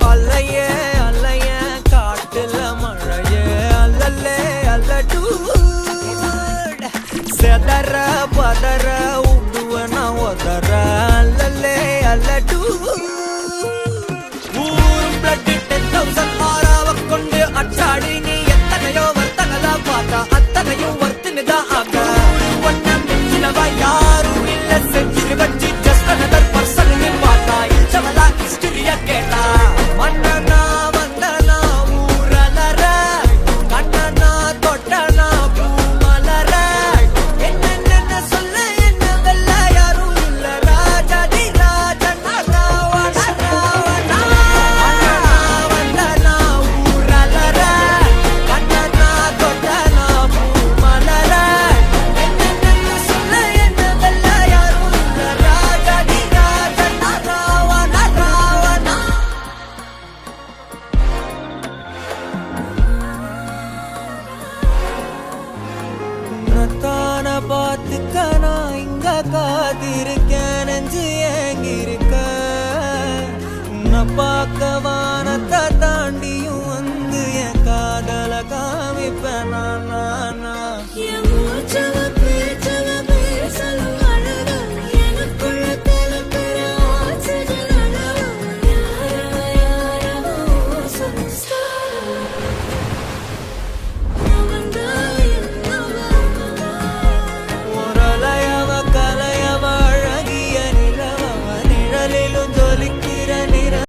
அல்லையே அல்லைய காட்டுல மழையே அல்லல்லே அல்லடு செதற பதற உடுவன ஒதற அல்லல்லே அல்லடு ஊரும் பிளட் 10,000 ஆறாவ கொண்டு அச்சாடி நீ எத்தனையோ வர்த்தகலா பார்த்தா அத்தனையும் வர்த்தினுதான் ஆக ஒன்ன மிஞ்சினவா யாரும் இல்ல செஞ்சு வச்சு ஜஸ்ட் அனதர் பர்சன் பார்த்தா இச்சவலா ஹிஸ்டரிய கேட்டா மன்னனா வந்தனா ஊரலர கண்ணனா தொட்டனா பூமலர என்ன சொல்ல என்ன வெல்ல யாரும் இல்ல ராஜாதி ராஜனா ராவண ராவணா வந்தனா ஊரலர கண்ணனா தொட்டனா பூமலர என்ன சொல்ல என்ன வெல்ல யாரும் இல்ல ராஜாதி ராஜனா ராவண ராவணா உன்னத்தான பார்த்துக்க